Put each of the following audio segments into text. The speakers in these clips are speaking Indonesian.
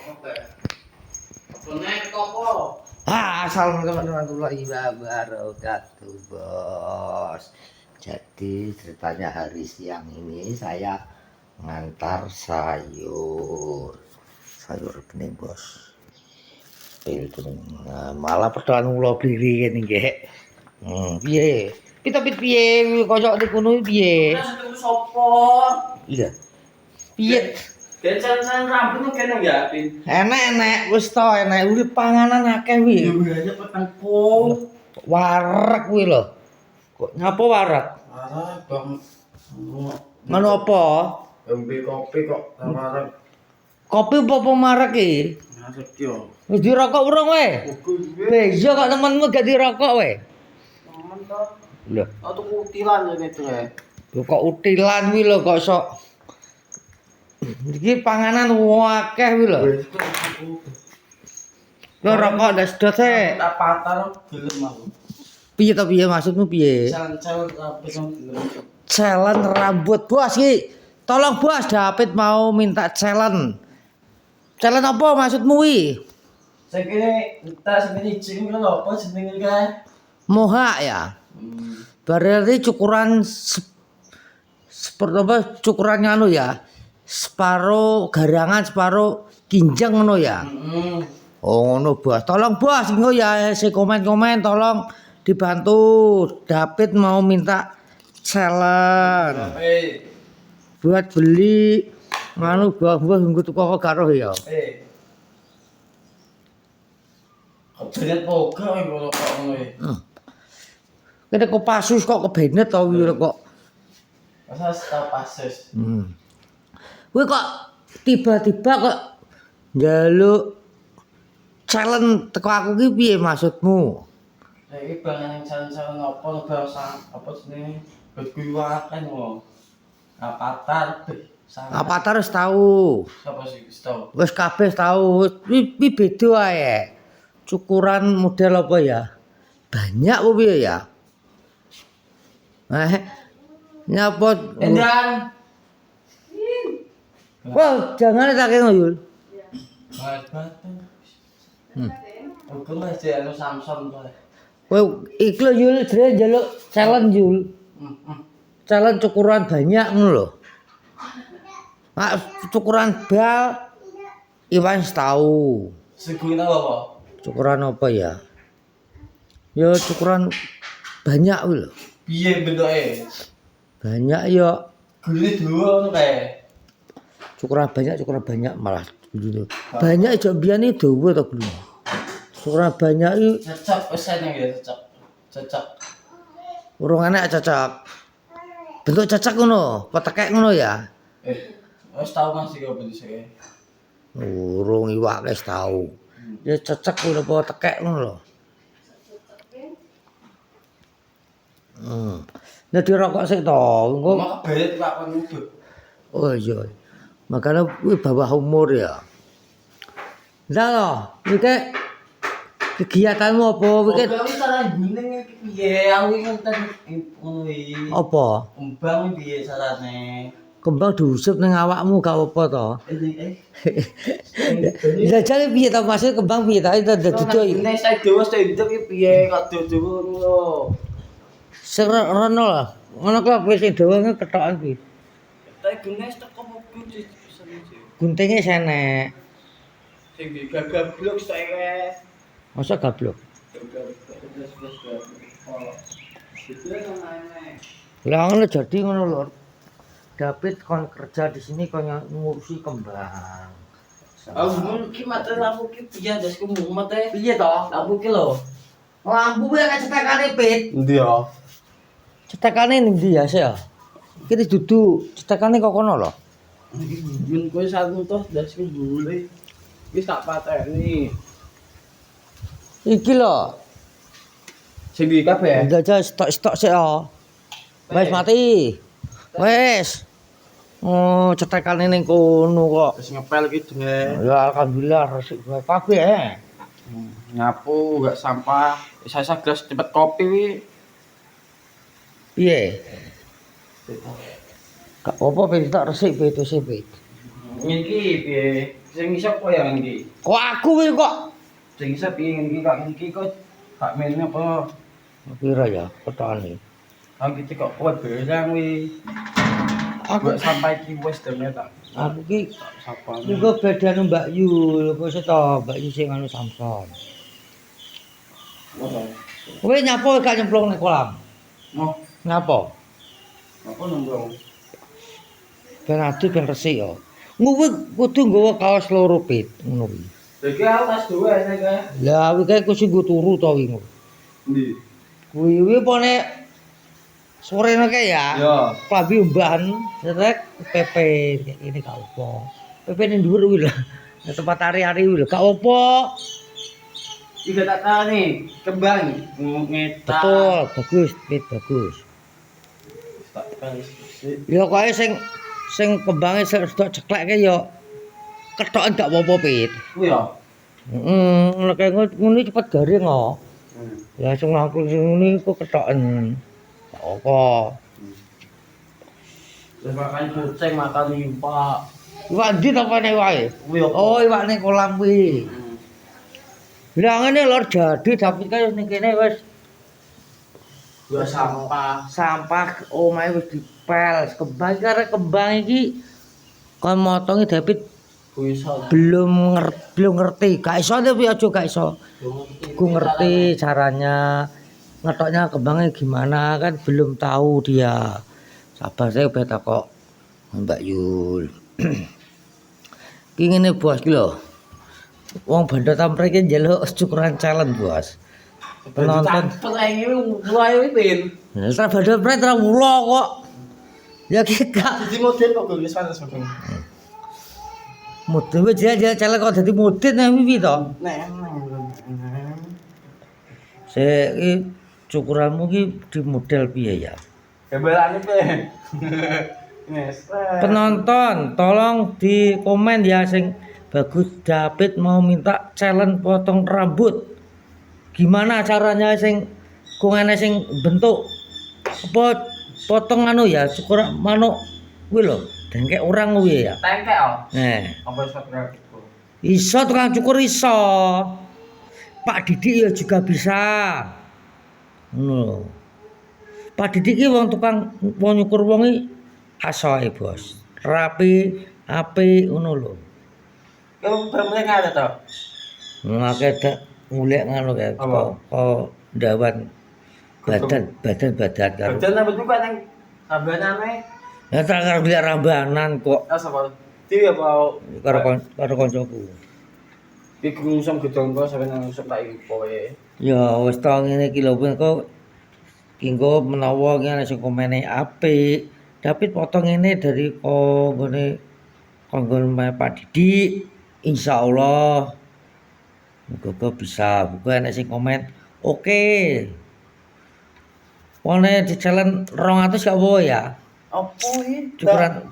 Assalamualaikum warahmatullahi wabarakatuh, bos. Jadi ceritanya hari siang ini saya ngantar sayur bening, bos. Nah, malah perdoan kula beli ngene nggih. Piye? Piye kocok dikono piye? Sopo? Iya. Piye? Jajan rambut kene ya, Pin. Enek wis to, enek urip panganan akeh wi. Ya aja petang pol. Wareg kuwi lho. Kok nyapa wareg? Ah, Bang. Ngono apa? Ngombe kopi kok wareg. Kopi apa marek iki? Ngarep yo. Wis dirokok urung we? Bejo kok temenmu gak dirokok we? Temen to. Lho, Aku utilan ya itu ya. kok utilan kuwi lho kok sok. Iki panganan akeh kuwi lho. Lho rokok ndak sedot e. Tak patar gelem aku. Piye to piye maksudmu piye? Jalan-jalan apa sing gelem. Challenge rambut bos ki. Tolong bos, David mau minta challenge. Challenge apa maksudmu wi? Sing kene tas ini jing lho apa jenenge kae? Moha ya. Berarti cukuran seperti apa cukurannya anu ya? Separuh garangan, separuh kinjeng ngono ya. Oh ngono bos. Tolong bos engko ya si komen-komen tolong dibantu. David mau minta challenge. Buat beli nganu buah-buah nggo tuku karo ya. Kebenet poga kok ngono e. Kene kok pasus kok kebenet to kuwi kok. Masa tau pases. Kuwi kok tiba-tiba kok njaluk challenge teko aku ki piye maksudmu? Iki bangan yang jalan-jalan apa jenenge? Bet kuwi wae lho. Apatar Apatar wis tau. Sapa sih wis tau? Wis kabeh tau. Wi beda ae. Cukuran model apa ya? Banyak apa piye ya? Nyapot. Endan. Wah, jangan tak kene Yul. Oke lah anu Samsung to. Kowe iki lho Yul jare njaluk challenge Yul. Challenge cukuran banyak ngono lho. Mak cukuran bal Iwan tahu. Segune apa? Cukuran apa ya? Ya cukuran banyak kuwi lho. Piye bentuke? Banyak ya. Gule dawa ngono kae. Cukuran banyak malah gitu. Banyak aja biyen iki dawa to gulu. Cukuran banyak iki Cocok wis enak ya cocok. Cocok. urung enak cocok. Bentuk cocok ngono, apa tekek ngono ya? Wis tau Mas iki opo dhisik. Urung iwak wis tau. Ya cocok ngono apa tekek ngono lho. Nek dirokok sik to, engko Mak kebelet Pak kon ngubah. oh iya. Makanya kuwi bawah umur ya. Lah lho, iki kegiatanmu apa iki? Oke, cara guning iki piye? Aku iki ngenten ngono iki. Apa? Kembang piye carane? Kembang diusap ning awakmu gak apa to? Jajal piye to maksud kembang piye to? Itu dudu. Nek saya dewa stendek iki piye kok dudu ngono lho. Sing rono lah. Ngono kok wis sing dawa ketokan kuwi. Tak gunes teko mobil bisa iki. Guntinge senek. Sing gagablok saya. Masa gablok? Lah ngono jadi ngono lho. David kon kerja di sini kon ngurusi kembang. Mun ki mate lampu ki piye jas ku mate. Piye to? Lampu ki lho. Lampu kuwi akeh cetekane Pit. Endi ya? Cetekane ning ndi ya sih ya? Iki dudu cetekane kok kono lho. Mun kowe satu toh jas ku bule. Wis tak pateni. Iki lho. Sing iki kabeh. Jajal stok-stok sik ya. Wis mati. Wis. Oh, cetekane ning kono kok. Wis ngepel iki dene. Ya alhamdulillah resik kabeh. Nyapu gak sampah. Saya gelas cepet kopi wi. Piye? Gak apa-apa Pit, tak resik Pit, wis Pit. Iki piye? Sing iso kok ya iki. Kok aku wis kok Sing iso piye iki kok gak mene apa. pira ya ketane. Aku iki kok kuat berang wi. Aku Aku sampai ki wis dene tak. aku ki Sapa? iku bedane Mbak Yu, kok seto Mbak Yu sing anu Samson. Kowe nyapo gak nyemplung ning kolam? Mau Ngapa? apa nembung? Ben adu ben resik ya. Ngowe kudu nggawa kaos loro pit ngono kuwi. Iki aku tas dua nek kae. Lah kuwi kae kuwi nggo turu to wingi. Ndi? Kuwi apa nek sore kae ya. Ya. Klambi umbahan rek PP ini gak apa. PP ning dhuwur kuwi lho. Nek tempat ari-ari kuwi lho gak apa. Iki tak tani kembang ngetak. Betul, bagus, pit bagus. Tak kali sik. Ya koe sing kembange sedok cekleke ya kethoken gak apa-apa pit. Kuwi ya. Heeh, nek ngene cepet garing kok. Ya sing aku sing ngene iku kethoken. Gak apa. Wis makan kucing makan limpa. Iwak ndi to kene wae? Kuwi apa? Oh, iwak ning kolam kuwi. Lah ngene lor jadi tapi kaya ning kene wis Dua sampah. sampah omahe wis dipel. Kembang karo kembang iki kon motongi David Kuwi iso. belum ngerti. Gak iso tapi aja gak iso. Ku ngerti caranya ngetoknya kembangnya gimana kan belum tahu dia. Sabar saya udah takok Mbak Yul. Ki ngene bos ki lho. Wong Bandar Tamrek iki njaluk syukuran challenge bos. Penonton. Pelenge mulai pin. Lah Bandar Tamrek ora mulo kok. Ya ki gak Di model kok wis panas bang. mudun wis dia challenge kok dadi mudin nang wiwi to. Nek. Iki cukuranmu ki di model piye ya? Kebalane pe. Nes. Penonton, tolong di komen ya sing bagus David mau minta challenge potong rambut. Gimana caranya sing kungane sing bentuk apa potong anu ya syukur manuk kuwi lho, dengkek orang kuwi ya. Tengkek oh. Nah, Apa iso kira? iso tukang cukur iso. Pak Didik ya juga bisa. Ngono lho. Pak Didik ki wong tukang wong nyukur wong iki asoe, Bos. Rapi, apik ngono lho. Kamu bermulai ada toh? Ngake dak ngulek ngono kae Apa? kok ndawan badan karo. Badan apa juga nang sabanane? Ya tak karo golek rambanan kok Ah sapa? Dewi apa? karo kancaku. Iki ngusum gedong kok sampe nang ngusum tak poe. Ya wis to ngene iki lho kok kanggo menawa ki ana sing komene apik. David potong ini dari nggone kanggo Pak Didik. Insyaallah muga bisa. Muga ana sing komen oke. Wone di challenge 200 gak apa ya? Apa iki?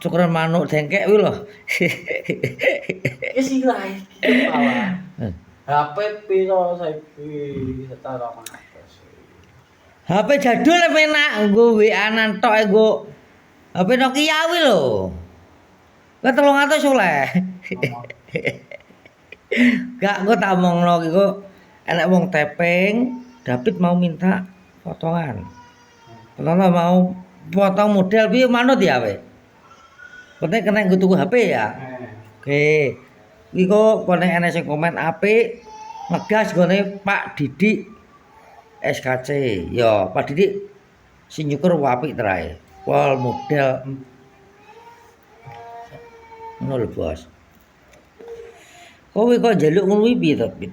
Cukuran manuk dengkek kuwi lho. Wis iki lah. HP piro saiki setara mana? HP jadul enak nggo WA-an tok nggo HP Nokia kuwi lho. Kok 300 oleh. Gak engko tak omongno iku enek wong taping, David mau minta potongan. Potongan mau potong model piye manut ya we. Kowe kena nggo tuku HP ya. Oke. Iku konek enek sing komen apik ngegas gone Pak Didik SKC. Ya, Pak Didik sing nyukur apik trae. Pol model ngono lho, Bos. Kowe kok njaluk ngono kuwi piye to, Pit?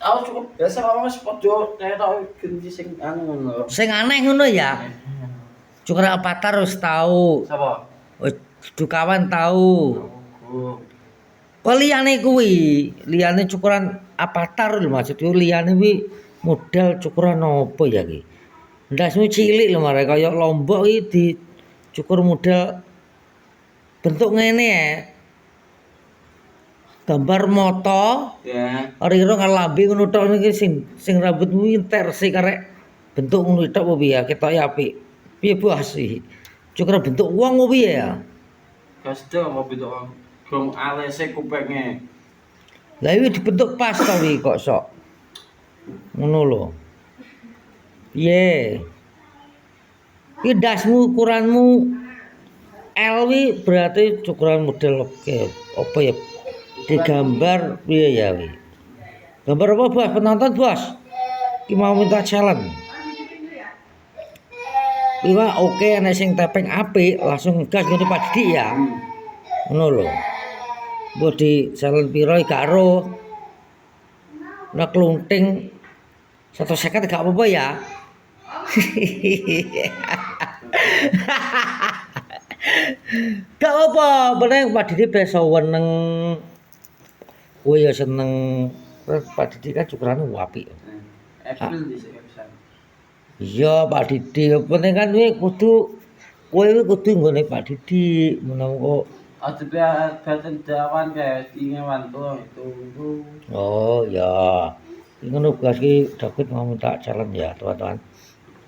Aku cukup biasa mama sepodo kayak tau ganti sing anu ngono. Sing aneh ngono ya. Cukur Avatar wis tau. Sapa? Wis Dukawan tau. Oh. Kok liyane kuwi, liyane cukuran Avatar lho maksudku liyane kuwi model cukuran apa ya ki? Ndasmu cilik lho mare kaya lombok iki dicukur model bentuk ngene ya. Gambar moto, Ya. ora-ora ngalambi ngono tok iki sing rambutmu entek resik karek bentuk ngono tok apa piye ketoke apik. Piye Bos iki? Cukur bentuk wong apa piye ya? Kasih apa beda orang. Gong alese kupenge. Lah iki dibentuk pas to wi kok sok. Ngono lho. Piye? Iki dasmu ukuranmu L wi berarti ukuran model oke. Apa ya? Digambar piye ya wi? Gambar apa bos? Penonton bos? Iki mau minta challenge. Iwa oke ana sing tepeng apik langsung gas ngono Pak Didik ya. Ngono lho. Mbok di challenge piro gak ero. Nek klunting 150 gak apa-apa ya. Gak apa, bener Pak Didik bisa weneng. Kowe ya seneng Pak Didik kan cukurane apik. April dhisik pisan. Iya Pak Didik, penting kan kowe kudu nggone Pak Didik menawa kok. Aja biar dawan kayak ingin wantu itu. Oh ya. Ini ngono gas ki David mau minta challenge ya, teman-teman.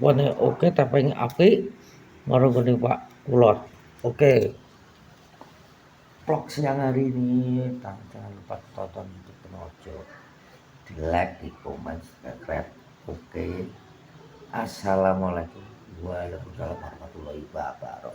Wone oke tapi apik marang ngene Pak Kulot. Oke. Vlog siang hari ini jangan lupa tonton YouTube Penojo. Di like, di komen, subscribe. Oke. Assalamualaikum warahmatullahi wabarakatuh.